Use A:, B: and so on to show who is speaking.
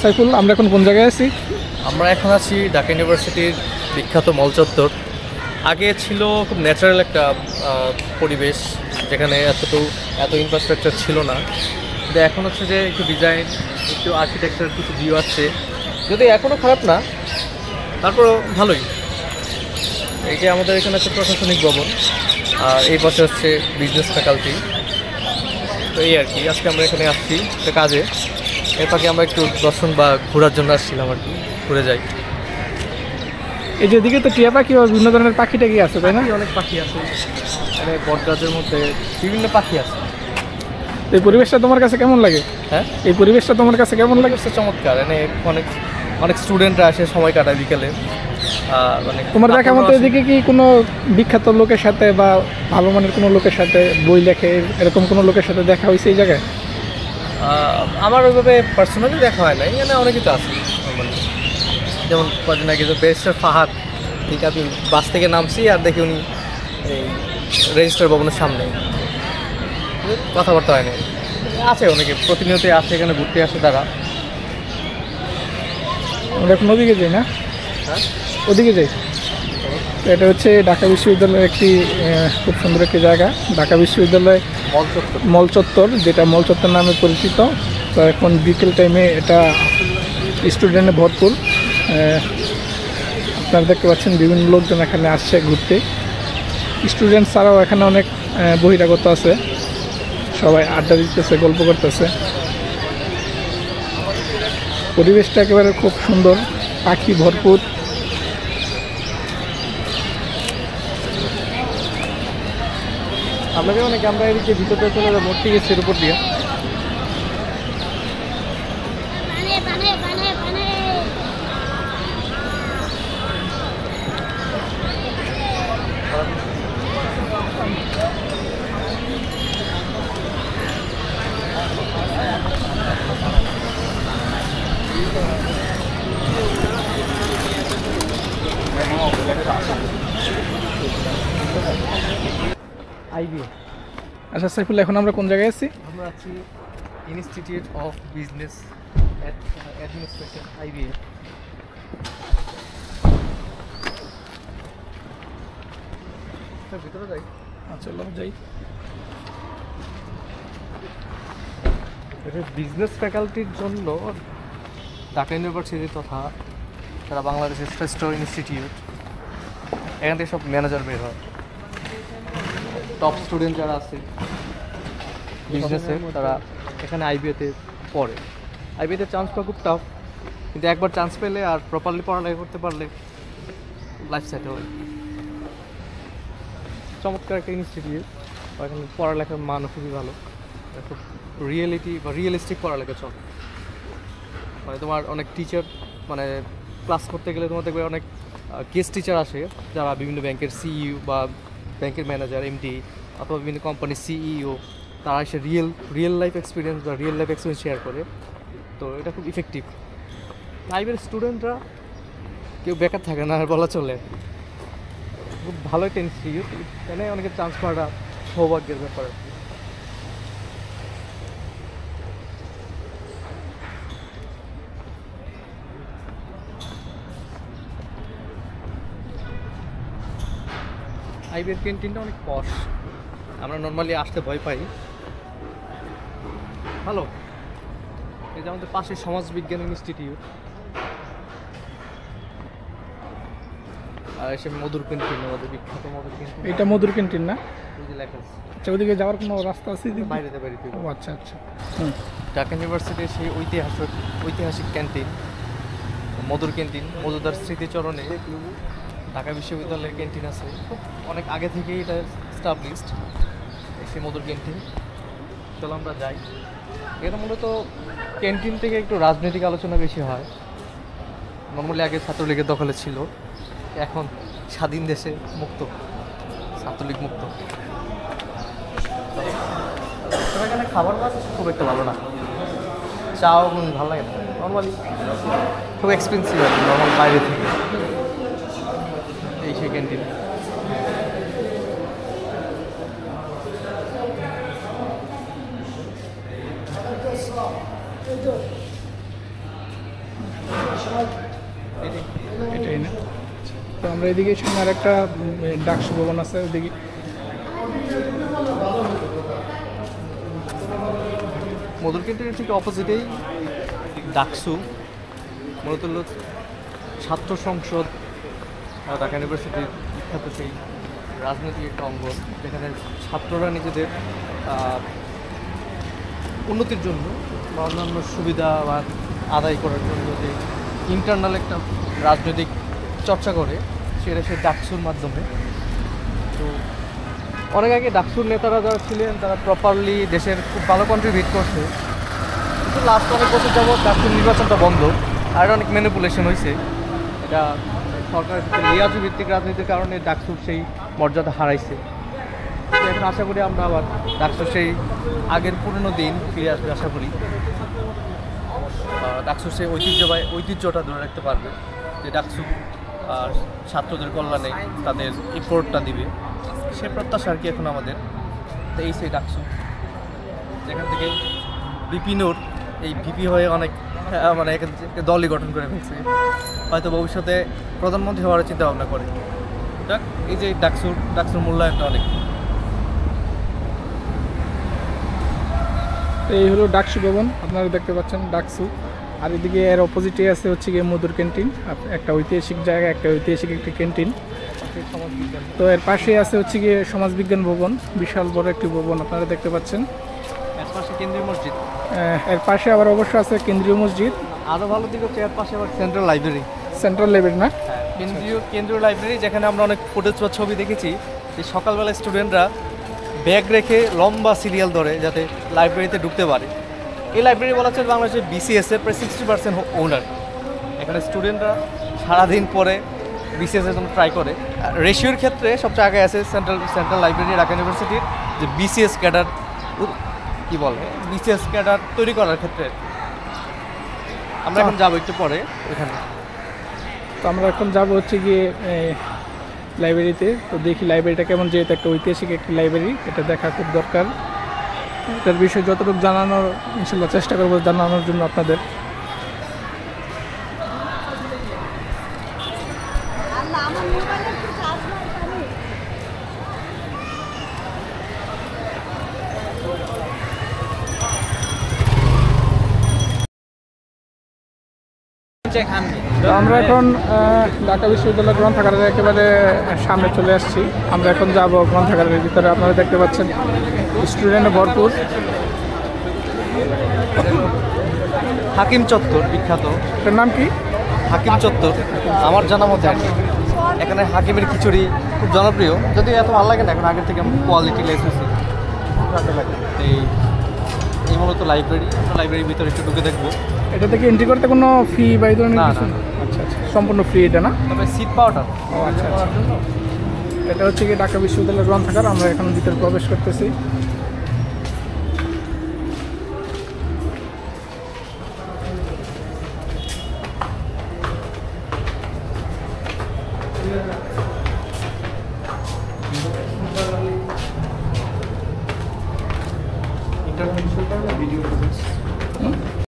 A: সাইফুল, আমরা এখন কোন জায়গায় আছি?
B: আমরা এখন আছি ঢাকা ইউনিভার্সিটির বিখ্যাত মল চত্বর। আগে ছিল খুব ন্যাচারাল একটা পরিবেশ, যেখানে এত ইনফ্রাস্ট্রাকচার ছিল না। কিন্তু এখন হচ্ছে যে একটু ডিজাইন, একটু আর্কিটেকচার, কিছু ভিউ আসছে, যদি এখনও খারাপ না, তারপরও ভালোই। এই যে আমাদের এখানে হচ্ছে প্রশাসনিক ভবন, আর এই পাশে হচ্ছে বিজনেস ফ্যাকাল্টি। তো এই আর কি, আজকে আমরা এখানে আসছি একটা কাজে। এর ফাঁকে আমরা একটু দর্শন বা ঘোরার জন্য আসছিলাম আর কি, ঘুরে যাই।
A: এই যে এদিকে তো টিয়া পাখি বা বিভিন্ন ধরনের পাখি টাকি আছে, তাই না?
B: অনেক পাখি আছে মানে বটগাছের মধ্যে বিভিন্ন পাখি আছে।
A: এই পরিবেশটা তোমার কাছে কেমন লাগে?
B: হ্যাঁ,
A: এই পরিবেশটা তোমার কাছে কেমন লাগে?
B: চমৎকার। এনে অনেক স্টুডেন্টরা আসে, সময় কাটায় বিকেলে। মানে
A: তোমার দেখা মতো এদিকে কি কোনো বিখ্যাত লোকের সাথে বা ভালো মানের কোনো লোকের সাথে, বই লেখে এরকম কোনো লোকের সাথে দেখা হয়েছে এই জায়গায়?
B: আমার ওইভাবে পার্সোনালি দেখা হয় নাই, এখানে অনেকে তো আছে। যেমন কদিন আগে যে ব্যারিস্টার ফাহাদ, ঠিক আছে, বাস থেকে নামছি আর দেখি উনি এই রেজিস্টার ভবনের সামনে, কথাবার্তা হয় নাই। আছে অনেকে, প্রতিনিয়তই আছে এখানে ঘুরতে আসে তারা।
A: আমরা এখন ওদিকে যাই না?
B: হ্যাঁ,
A: ওদিকে যাই। এটা হচ্ছে ঢাকা বিশ্ববিদ্যালয়ের একটি খুব সুন্দর একটি জায়গা, ঢাকা বিশ্ববিদ্যালয় মল চত্বর, যেটা মল চত্বর নামে পরিচিত। তো এখন বিকেল টাইমে এটা স্টুডেন্টে ভরপুর। আপনারা দেখতে পাচ্ছেন বিভিন্ন লোকজন এখানে আসছে ঘুরতে। স্টুডেন্ট ছাড়াও এখানে অনেক বহিরাগত আছে, সবাই আড্ডা দিতেছে, গল্প করতেছে। পরিবেশটা একেবারে খুব সুন্দর, পাখি ভরপুর।
B: আমরা যেমন আমরা এদিকে ভিতরটা চলে যাবো, ঠিক আছে, এর উপর দিয়ে। আইবি।
A: আচ্ছা সাইফুল, এখন আমরা কোন জায়গায় আছি?
B: আমরা আছি institute of business administration, IBA. ভিতরে যাই।
A: আচ্ছা যাই।
B: এটা বিজনেস ফ্যাকাল্টির জন্য ঢাকা ইউনিভার্সিটি তথা তারা বাংলাদেশের শ্রেষ্ঠ ইনস্টিটিউট। এখান থেকে সব ম্যানেজার বের হয়। টপ স্টুডেন্ট যারা আছে বিজনেসে, তারা এখানে আইবিএতে পড়ে। আইবিএতে চান্স পাওয়া খুব টাফ, কিন্তু একবার চান্স পেলে আর প্রপারলি পড়ালেখা করতে পারলে লাইফ সেট হয়। চমৎকার একটা ইনস্টিটিউট, এখানে পড়ালেখার মানও খুবই ভালো। খুব রিয়েলিস্টিক পড়ালেখা চলে। মানে তোমার অনেক টিচার, মানে ক্লাস করতে গেলে তোমার দেখবে অনেক গেস্ট টিচার আসে, যারা বিভিন্ন ব্যাংকের সিইও বা ব্যাংকের ম্যানেজার, এমডি অথবা বিভিন্ন কোম্পানির সিইও, তারা এসে রিয়েল লাইফ এক্সপিরিয়েন্স শেয়ার করে। তো এটা খুব ইফেক্টিভ। লাইভের স্টুডেন্টরা কেউ বেকার থাকে না আর বলা চলে। খুব ভালো একটা ইনস্টিটিউট, এখানে অনেকের চান্স পাওয়াটা সৌভাগ্যের ব্যাপার। আইবিএর ক্যান্টিনটা অনেক পশ, আমরা নর্মালি আসতে ভয় পাই। ভালো। এই যে আমাদের পাশে সমাজবিজ্ঞান ইনস্টিটিউট, আর এসে মধুর ক্যান্টিন, আমাদের বিখ্যাত মধুর ক্যান্টিন।
A: এটা মধুর ক্যান্টিন না?
B: এই যে লেখা আছে।
A: আচ্ছা, ওদিকে যাওয়ার কোনো রাস্তা আছে?
B: বাইরে।
A: ও আচ্ছা।
B: ঢাকা ইউনিভার্সিটির সেই ঐতিহাসিক ক্যান্টিন, মধুর ক্যান্টিন, মধুদার স্মৃতিচরণে ঢাকা বিশ্ববিদ্যালয়ের ক্যান্টিন আছে। খুব অনেক আগে থেকেই এটা স্টাবলিশড, সেই মধুর ক্যান্টিন। চলো আমরা যাই। এটা মূলত ক্যান্টিন থেকে একটু রাজনৈতিক আলোচনা বেশি হয়। নর্মালি আগে ছাত্রলীগের দখলে ছিল, এখন স্বাধীন দেশে মুক্ত, ছাত্রলীগ মুক্ত। তবে এখানে খাবার খুব একটা ভালো না, চাও ভালো লাগে না, নর্মালি খুব এক্সপেন্সিভ আর কি নর্মাল বাইরে থেকে। এই সেই ক্যান্টিন।
A: এটাই না? তো আমরা এদিকে সামনে আর একটা ডাকসু ভবন আছে ওদিকে।
B: মধুর ক্যান্টিনের ঠিক অপোজিটেই ডাকসু, মূলত হল ছাত্র সংসদ, ঢাকা ইউনিভার্সিটির বিখ্যাত সেই রাজনৈতিক একটা অঙ্গন, যেখানে ছাত্ররা নিজেদের উন্নতির জন্য বা অন্যান্য সুবিধা বা আদায় করার জন্য যে ইন্টারনাল একটা রাজনৈতিক চর্চা করে, সেটা সেই ডাকসুর মাধ্যমে। তো অনেক আগে ডাকসুর নেতারা যারা ছিলেন তারা প্রপারলি দেশের খুব ভালো কন্ট্রিবিউট করছে, কিন্তু লাস্ট অনেক বছর যাবৎ ডাকসুর নির্বাচনটা বন্ধ, আর অনেক ম্যানিপুলেশন হয়েছে। এটা সরকারের ক্ষেত্রে লিয়াজু ভিত্তিক রাজনীতির কারণে ডাকসুর সেই মর্যাদা হারাইছে। তো এখন আশা করি আমরা আবার ডাকসুর সেই আগের পুরনো দিন ফিরে আসবে আশা করি। ডাকসুর সেই ঐতিহ্যটা ধরে রাখতে পারবে, যে ডাকসু ছাত্রদের কল্যাণে তাদের এফোর্টটা দিবে, সে প্রত্যাশা আর কি এখন আমাদের। তো এই সেই ডাকসু, যেখান থেকে বিপিনুর এই ভিপি হয়ে অনেক মানে এখান থেকে দলই গঠন করে ফেলছে, হয়তো ভবিষ্যতে প্রধানমন্ত্রী হওয়ার চিন্তা ভাবনা করে। যাক, এই যে ডাকসুর মূল্যায়নটা অনেক।
A: তো এই হলো ডাকসু ভবন, আপনারা দেখতে পাচ্ছেন ডাকসু। আর এদিকে এর অপোজিটে আছে হচ্ছে গিয়ে মধুর ক্যান্টিন, একটা ঐতিহাসিক জায়গা, একটা ঐতিহাসিক একটি ক্যান্টিন।
B: সমাজবিজ্ঞান,
A: তো এর পাশে আছে হচ্ছে গিয়ে সমাজবিজ্ঞান ভবন, বিশাল বড় একটি ভবন আপনারা দেখতে পাচ্ছেন।
B: এর পাশে কেন্দ্রীয় মসজিদ,
A: এর পাশে আবার অবশ্য আছে কেন্দ্রীয় মসজিদ।
B: আরও ভালো দিক হচ্ছে এর পাশে আবার সেন্ট্রাল লাইব্রেরি।
A: সেন্ট্রাল লাইব্রেরি না?
B: কেন্দ্রীয় লাইব্রেরি, যেখানে আমরা অনেক ফুটেজ বা ছবি দেখেছি যে সকালবেলা স্টুডেন্টরা ব্যাগ রেখে লম্বা সিরিয়াল ধরে যাতে লাইব্রেরিতে ঢুকতে পারে। এই লাইব্রেরি বলা হচ্ছে বাংলাদেশের বিসিএসের প্রায় 60% ওনার। এখানে স্টুডেন্টরা সারাদিন পরে বিসিএসের জন্য ট্রাই করে। রেশিওর ক্ষেত্রে সবচেয়ে আগে আছে সেন্ট্রাল লাইব্রেরি ঢাকা ইউনিভার্সিটির, যে বিসিএস ক্যাডার কী বলে বিসিএস ক্যাডার তৈরি করার ক্ষেত্রে। আমরা এখন যাবো একটু পরে ওইখানে।
A: তো আমরা এখন যাবো হচ্ছে গিয়ে লাইব্রেরিতে। তো দেখি লাইব্রেরিটা কেমন, যেহেতু একটা ঐতিহাসিক একটি লাইব্রেরি, এটা দেখা খুব দরকার। এটার বিষয়ে যতটুকু জানানোর ইনশাল্লাহ চেষ্টা করবো জানানোর জন্য আপনাদের। তো আমরা এখন ঢাকা বিশ্ববিদ্যালয় গ্রন্থাগারের একেবারে সামনে চলে আসছি। আমরা এখন যাব গ্রন্থাগারের ভিতরে। আপনারা দেখতে পাচ্ছেন স্টুডেন্টে ভরপুর।
B: হাকিম চত্বর বিখ্যাত,
A: এটার নাম কি?
B: হাকিম চত্বর আমার জানা মতে আর কি। এখানে হাকিমের খিচুড়ি খুব জনপ্রিয়, যদি এত ভালো লাগে না, এখন আগের থেকে কোয়ালিটি লেস হয়েছে। এই মূলত লাইব্রেরির ভিতরে একটু ঢুকে দেখবো।
A: এটা থেকে এন্ট্রি করতে কোনো ফি বা এই ধরনের
B: না,
A: কিছু?
B: না।
A: আচ্ছা আচ্ছা, সম্পূর্ণ ফ্রি এটা না?
B: তবে সিট পাওয়াটা
A: ও আচ্ছা আচ্ছা। এটা হচ্ছে কি ঢাকা বিশ্ববিদ্যালয়ের গ্রন্থাগার। আমরা এখন ভিতরে প্রবেশ করতেছি।